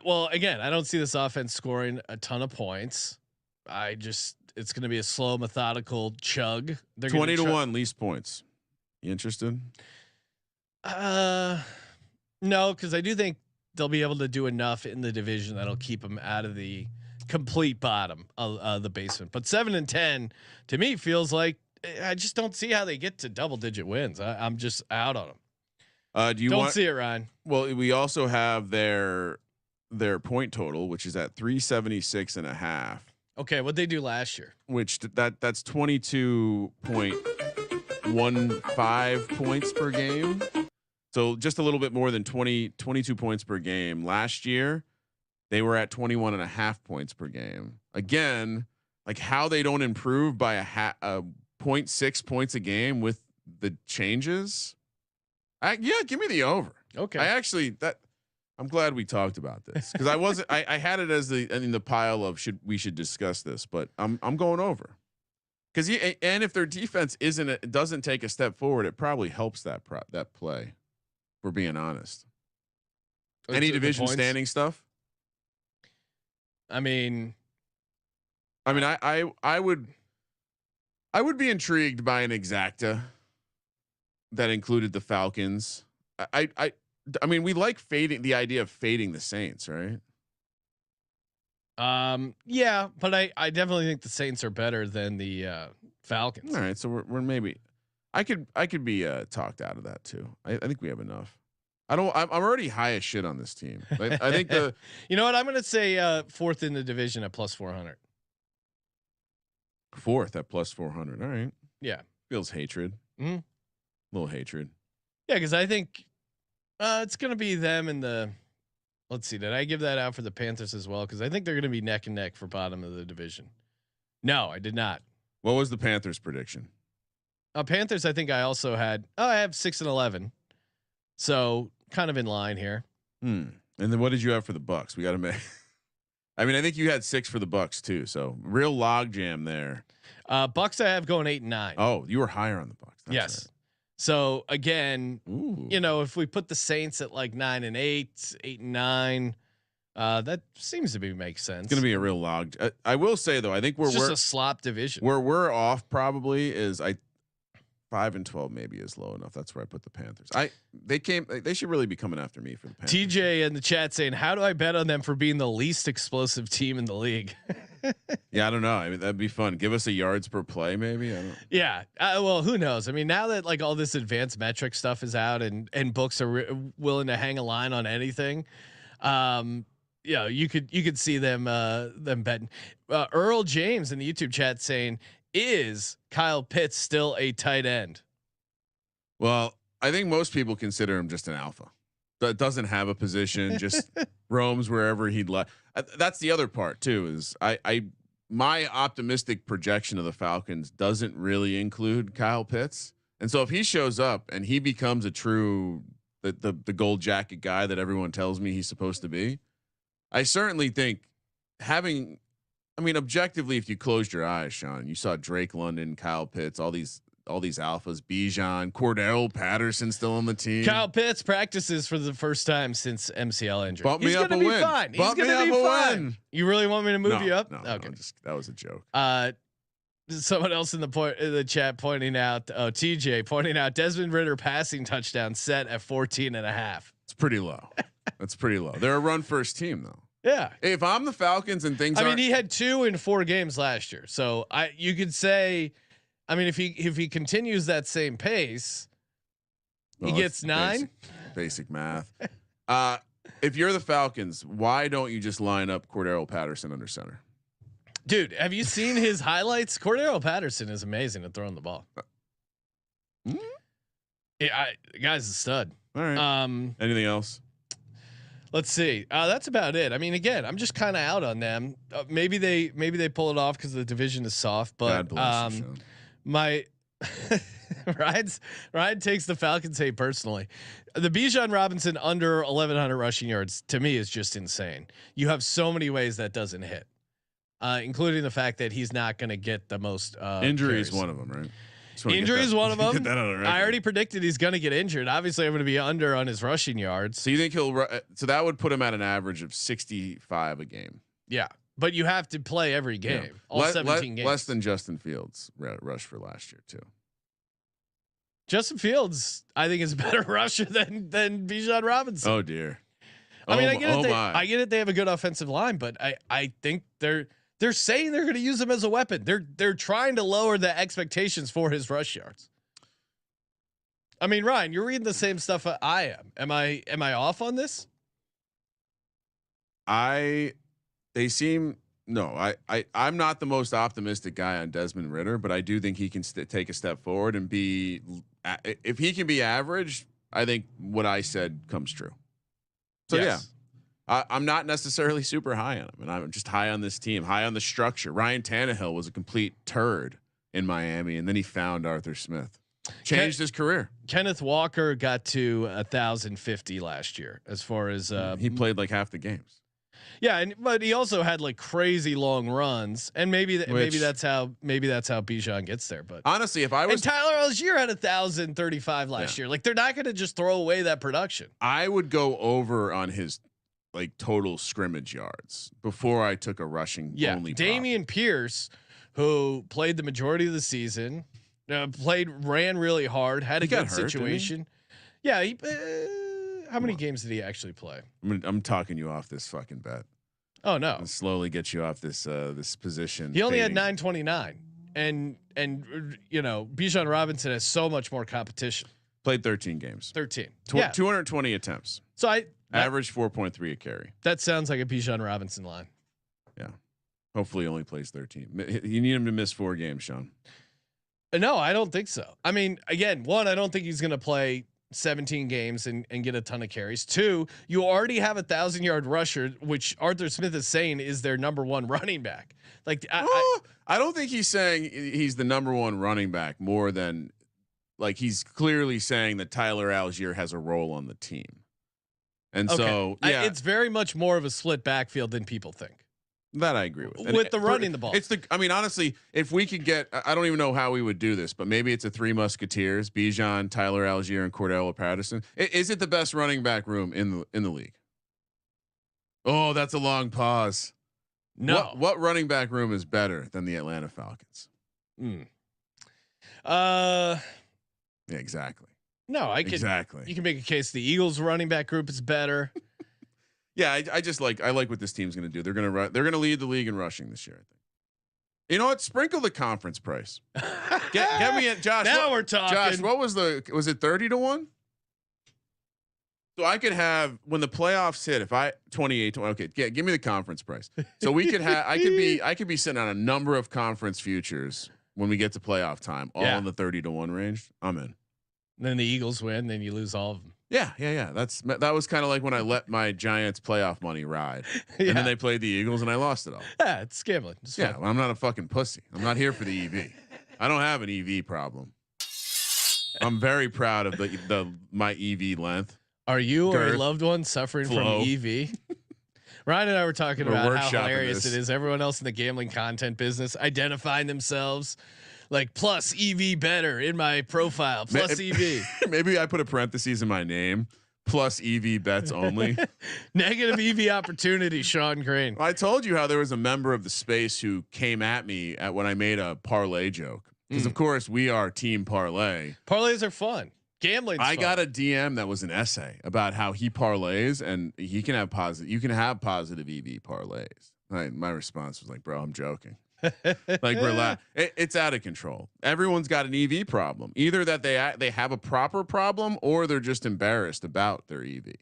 Well, again, I don't see this offense scoring a ton of points. It's going to be a slow, methodical chug. They're 20-1 least points. You interested? No, because I do think they'll be able to do enough in the division that'll keep them out of the complete bottom of the basement. But 7-10 to me feels like I just don't see how they get to double-digit wins. I'm just out on them. Do you don't see it, Ryan? Well, we also have their point total, which is at 376.5. Okay, what'd they do last year? Which that's 22.15 points per game. So just a little bit more than 22 points per game. Last year, they were at 21.5 points per game. Again, like how they don't improve by a 0.6 points a game with the changes. Give me the over. Okay. I'm glad we talked about this because I had it as in the pile of we should discuss this, but I'm going over because and if their defense doesn't take a step forward, it probably helps that play. If we're being honest. Any division standing stuff? I mean, I would be intrigued by an exacta that included the Falcons. I mean, we like the idea of fading the Saints, right? Yeah, but I definitely think the Saints are better than the Falcons. All right, so we're maybe I could be talked out of that too. I think we have enough. I'm already high as shit on this team. I think you know what, I'm going to say fourth in the division at plus 400. Fourth at plus 400. All right. Yeah. Feels hatred. Mm-hmm. Little hatred. Yeah, because I think it's going to be them and the. Let's see. Did I give that out for the Panthers as well? Because I think they're going to be neck and neck for bottom of the division. No, I did not. What was the Panthers prediction? Panthers. I think I also had. I have 6-11. So kind of in line here. And then what did you have for the Bucks? We got to make. I mean, I think you had 6 for the Bucks too. So real log jam there. Bucks I have going 8-9. Oh, you were higher on the Bucks. That's yes. Right. So again, if we put the Saints at like 9-8, 8-9, that seems to makes sense. It's going to be a real log. I will say though, I think we're just a slop division. Where we're off probably is 5-12 maybe is low enough. That's where I put the Panthers. They should really be coming after me for the Panthers. TJ in the chat saying, how do I bet on them for being the least explosive team in the league? Yeah, I don't know. I mean, that'd be fun. Give us a yards per play, maybe. I don't. Yeah. Well, who knows? I mean, now that like all this advanced metric stuff is out and books are willing to hang a line on anything, you could see them betting. Earl James in the YouTube chat saying, is Kyle Pitts still a tight end? Well, I think most people consider him just an alpha that doesn't have a position, just roams wherever he'd like. That's the other part too. Is my optimistic projection of the Falcons doesn't really include Kyle Pitts, and so if he shows up and he becomes a true the gold jacket guy that everyone tells me he's supposed to be, I certainly think having. I mean, objectively, if you closed your eyes, Sean, you saw Drake London, Kyle Pitts, all these all these alphas. Bijan, Cordell Patterson still on the team. Kyle Pitts practices for the first time since MCL injury. Bump me up a win. Fine. Bump He's gonna me be up a fine. win. You really want me to move you up? No, okay. That was a joke. Someone else in the chat pointing out, TJ pointing out Desmond Ridder passing touchdown set at 14.5. It's pretty low. That's pretty low. They're a run first team though. Yeah. If I'm the Falcons and things, I mean, he had 2 in 4 games last year, so you could say, I mean, if he continues that same pace, he gets 9. Basic math. If you're the Falcons, why don't you just line up Cordell Patterson under center? Dude, have you seen his highlights? Cordell Patterson is amazing at throwing the ball. The guy's a stud. All right. Anything else? Let's see. That's about it. I mean, again, I'm just kind of out on them. Maybe they pull it off because the division is soft. But my Ryan takes the Falcons hate personally. The Bijan Robinson under 1,100 rushing yards to me is just insane. You have so many ways that doesn't hit, including the fact that he's not going to get the most injury carries. Is one of them, right? Injury is one of them. I already predicted he's going to get injured. Obviously, I'm going to be under on his rushing yards. So you think so that would put him at an average of 65 a game. Yeah, but you have to play every game, all 17 games. Less than Justin Fields rush for last year too. Justin Fields, I think, is a better rusher than Bijan Robinson. Oh dear. I mean, I get it. They have a good offensive line, but I think they're saying they're going to use him as a weapon. They're trying to lower the expectations for his rush yards. I mean, Ryan, you're reading the same stuff I am. Am I off on this? I'm not the most optimistic guy on Desmond Ridder, but I do think he can take a step forward and be. If he can be average, I think what I said comes true. So yes. Yeah. I'm not necessarily super high on him, and I'm just high on this team, high on the structure. Ryan Tannehill was a complete turd in Miami, and then he found Arthur Smith, changed his career. Kenneth Walker got to 1,050 last year, as far as he played like half the games. Yeah, but he also had like crazy long runs, and maybe that's how Bijan gets there. But honestly, if I was Tyler Algier had 1,035 last year, like they're not going to just throw away that production. I would go over on his like total scrimmage yards before I took a rushing only. Dameon Pierce, who played the majority of the season, ran really hard, had a good situation. Yeah, how many games did he actually play? I'm talking you off this fucking bet. Oh no! I'll slowly get you off this position. He only had 929, and Bijan Robinson has so much more competition. Played 13 games. 13. 220 attempts. So average 4.3 a carry. That sounds like a Bijan Robinson line. Yeah. Hopefully, he only plays 13. You need him to miss 4 games, Sean. No, I don't think so. I mean, again, I don't think he's going to play 17 games and get a ton of carries. 2, you already have 1,000-yard rusher, which Arthur Smith is saying is their number 1 running back. Like, I don't think he's saying he's the number 1 running back more than like he's clearly saying that Tyler Algier has a role on the team. And so, yeah, it's very much more of a split backfield than people think. That I agree with. With the running the ball. I mean, honestly, if we could get, I don't even know how we would do this, but maybe it's a 3 Musketeers: Bijan, Tyler Algier, and Cordell Patterson. Is it the best running back room in the league? Oh, that's a long pause. No. What running back room is better than the Atlanta Falcons? Yeah, exactly. No, you can make a case the Eagles running back group is better. Yeah, I just like what this team's going to do. They're going to lead the league in rushing this year, I think. You know what? Sprinkle the conference price. Get me Josh. Now we're talking. Josh, what was it 30-1? So I could have when the playoffs hit, if I 28 okay, give me the conference price. So we could have I could be sitting on a number of conference futures when we get to playoff time, all in the 30-1 range. I'm in. Then the Eagles win, then you lose all of them. Yeah. That was kind of like when I let my Giants playoff money ride, and then they played the Eagles, and I lost it all. Yeah, it's gambling. Well, I'm not a fucking pussy. I'm not here for the EV. I don't have an EV problem. I'm very proud of my EV length. Are you or a loved one suffering from EV? Ryan and I were talking about how hilarious it is. Everyone else in the gambling content business identifying themselves like plus EV better in my profile. Plus EV. Maybe I put a parentheses in my name. Plus EV bets only. Negative EV opportunity, Sean Crane. I told you how there was a member of the space who came at me when I made a parlay joke. Because of course we are team parlay. Parlays are fun. Gambling. I got a DM that was an essay about how he parlays and he can have positive. You can have positive EV parlays. My response was like, "Bro, I'm joking." Like relax. It's out of control. Everyone's got an EV problem. Either that they have a proper problem, or they're just embarrassed about their EV,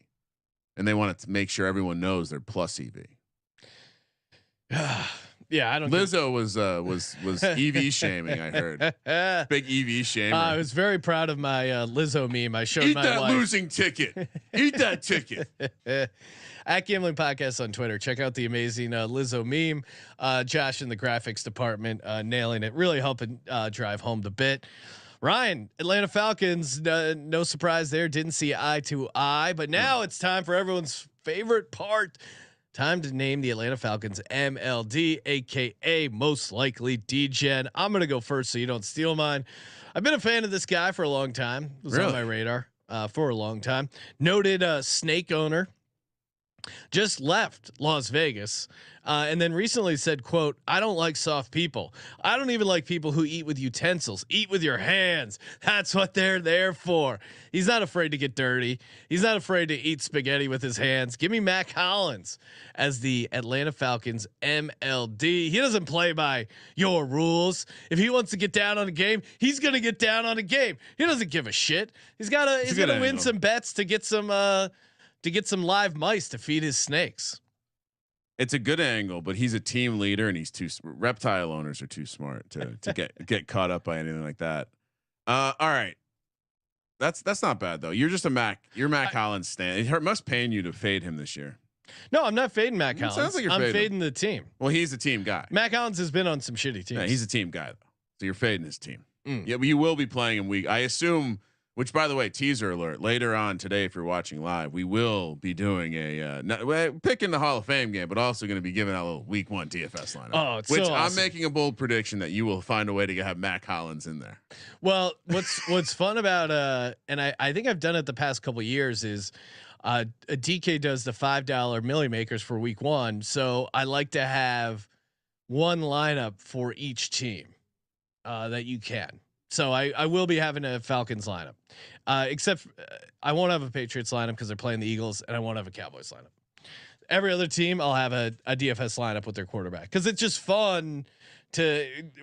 and they want to make sure everyone knows they're plus EV. Yeah, I don't. Lizzo was EV shaming. I heard big EV shamer. I was very proud of my Lizzo meme. I showed Eat my that wife. losing ticket. Eat that ticket. At Gambling Podcast on Twitter. Check out the amazing Lizzo meme. Josh in the graphics department nailing it, really helping drive home the bit. Ryan, Atlanta Falcons, no surprise there. Didn't see eye to eye, but now it's time for everyone's favorite part. Time to name the Atlanta Falcons MLD, aka most likely DGen. I'm gonna go first so you don't steal mine. I've been a fan of this guy for a long time. Was on my radar for a long time. Noted snake owner. Just left Las Vegas and then recently said, quote, "I don't like soft people. I don't even like people who eat with utensils. Eat with your hands. That's what they're there for." He's not afraid to get dirty. He's not afraid to eat spaghetti with his hands. Give me Mac Hollins as the Atlanta Falcons MLD. He doesn't play by your rules. If he wants to get down on a game, he's going to get down on a game. He doesn't give a shit. He's got to win some bets to get some live mice to feed his snakes. It's a good angle, but he's a team leader and he's reptile owners are too smart to get caught up by anything like that. All right. That's not bad though. You're just Mac Hollins stand. It must pain you to fade him this year. No, I'm not fading Mac Hollins. Sounds like you're I'm fading the team. Well, he's a team guy. Mac Hollins has been on some shitty teams. Yeah, he's a team guy though. So you're fading his team. Yeah, but you will be playing him week. I assume. Which, by the way, teaser alert, later on today, if you're watching live, we will be doing picking the Hall of Fame game, but also going to be giving out a little week 1 DFS lineup. Oh, it's which so awesome. I'm making a bold prediction that you will find a way to have Mac Hollins in there. Well, what's fun about and I think I've done it the past couple of years is a DK does the $5 Millie Makers for week 1. So I like to have one lineup for each team that you can. So I will be having a Falcons lineup, except I won't have a Patriots lineup because they're playing the Eagles, and I won't have a Cowboys lineup. Every other team, I'll have a DFS lineup with their quarterback because it's just fun.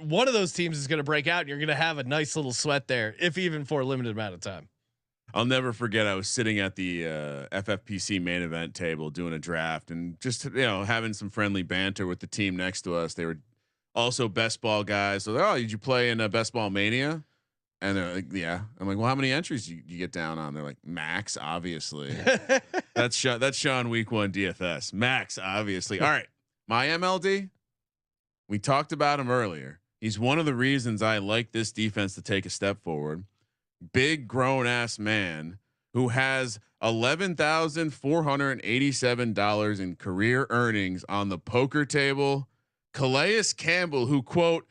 One of those teams is going to break out, and you're going to have a nice little sweat there, if even for a limited amount of time. I'll never forget. I was sitting at the FFPC main event table doing a draft, and just having some friendly banter with the team next to us. They were also best ball guys. So they're, did you play in a best ball mania? And they're like, yeah. I'm like, well, how many entries do you get down on? They're like, max, obviously. That's Sean week 1 DFS. Max, obviously. All right. My MLD, we talked about him earlier. He's one of the reasons I like this defense to take a step forward. Big grown ass man who has $11,487 in career earnings on the poker table. Calais Campbell, who quote,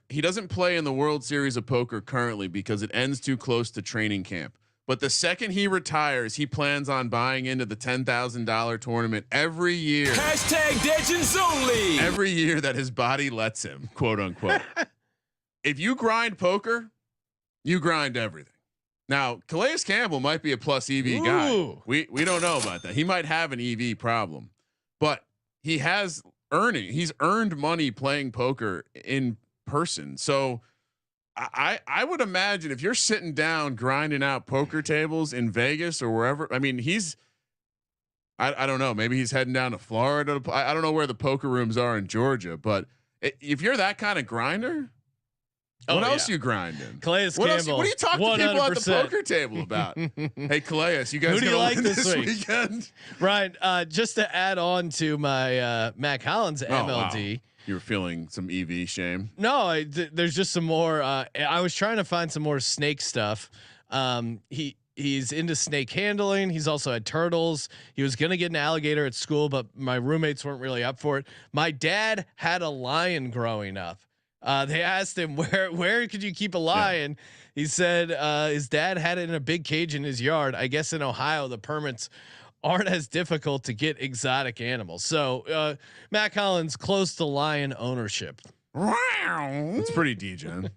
he doesn't play in the World Series of Poker currently because it ends too close to training camp. But the second he retires, he plans on buying into the $10,000 tournament every year. #Legends only. Every year that his body lets him, quote unquote. If you grind poker, you grind everything. Now, Calais Campbell might be a plus EV guy. We don't know about that. He might have an EV problem, but he has he's earned money playing poker in person. So I would imagine if you're sitting down grinding out poker tables in Vegas or wherever, I mean, I don't know, maybe he's heading down to Florida. I don't know where the poker rooms are in Georgia, but if you're that kind of grinder, what else you grinding? Calais Campbell. What are you talking 100%. To people at the poker table about? Hey, Calais, you guys who do you like this weekend? Ryan, just to add on to my Mac Hollins MLD. Wow. You were feeling some EV shame. No, there's just some more. I was trying to find some more snake stuff. He's into snake handling. He's also had turtles. He was gonna get an alligator at school, but my roommates weren't really up for it. My dad had a lion growing up. They asked him where could you keep a lion. Yeah. He said his dad had it in a big cage in his yard. I guess in Ohio the permits aren't as difficult to get exotic animals. So Matt Collins close to lion ownership. It's pretty degen.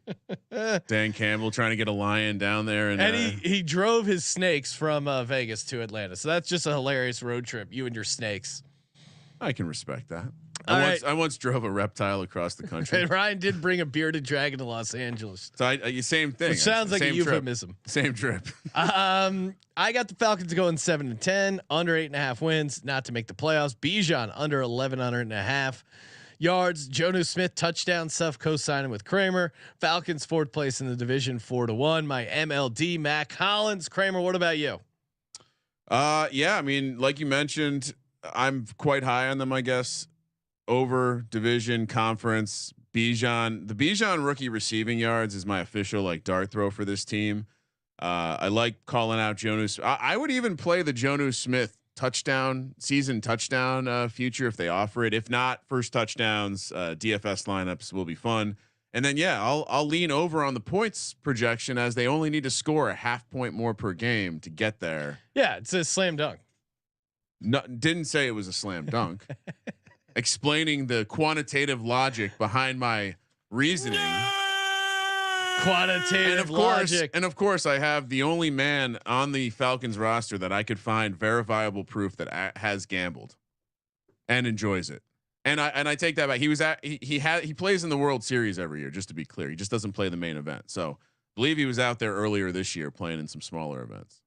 Dan Campbell trying to get a lion down there, and he drove his snakes from Vegas to Atlanta. So that's just a hilarious road trip. You and your snakes. I can respect that. I once drove a reptile across the country. And Ryan did bring a bearded dragon to Los Angeles. So same thing. Which sounds like a euphemism. Same trip. I got the Falcons going 7-10, under 8.5 wins, not to make the playoffs. Bijan under 1,100.5 yards. Jonnu Smith touchdown stuff, co-signing with Kramer. Falcons 4th place in the division, 4-1. My MLD, Matt Collins. Kramer, what about you? Yeah, I mean, like you mentioned, I'm quite high on them, I guess. Over division conference. Bijan, the Bijan rookie receiving yards is my official like dart throw for this team. I like calling out Jonnu. I would even play the Jonnu Smith season touchdown future if they offer it. If not, first touchdowns, DFS lineups will be fun. And then I'll lean over on the points projection as they only need to score a half point more per game to get there. Yeah, it's a slam dunk. No, didn't say it was a slam dunk. Explaining the quantitative logic behind my reasoning. Quantitative logic. And of course, I have the only man on the Falcons roster that I could find verifiable proof that has gambled and enjoys it. And I take that back. He plays in the World Series every year, just to be clear. He just doesn't play the main event. So I believe he was out there earlier this year playing in some smaller events.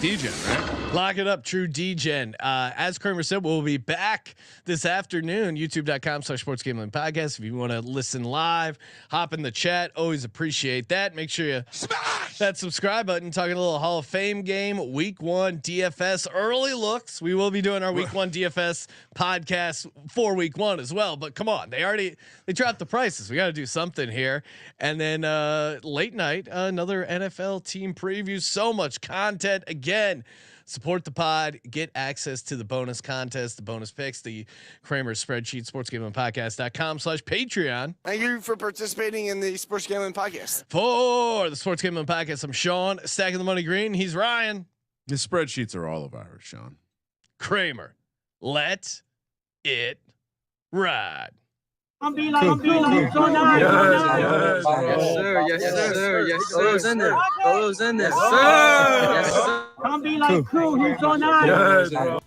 D-Gen, right? Lock it up. True D-Gen. As Kramer said, we'll be back this afternoon. YouTube.com/sports gambling podcast. If you want to listen live, hop in the chat. Always appreciate that. Make sure you smash that subscribe button. Talking a little Hall of Fame game, week 1 DFS early looks. We will be doing our week 1 DFS podcast for week 1 as well. But come on, they dropped the prices. We got to do something here. And then late night, another NFL team preview. So much content. Again, support the pod, get access to the bonus contest, the bonus picks, the Kramer spreadsheet, sportsgamblingpodcast.com/Patreon. Thank you for participating in the Sports Gambling Podcast. For the Sports Gambling Podcast, I'm Sean, stacking the money green. He's Ryan. The spreadsheets are all of ours, Sean. Kramer, let it ride. Yes, sir. Yes, sir. Yes, sir. Those in there. Those in there. Yes, sir. Yes, sir. Come be like crew. Who's so nice? Yes,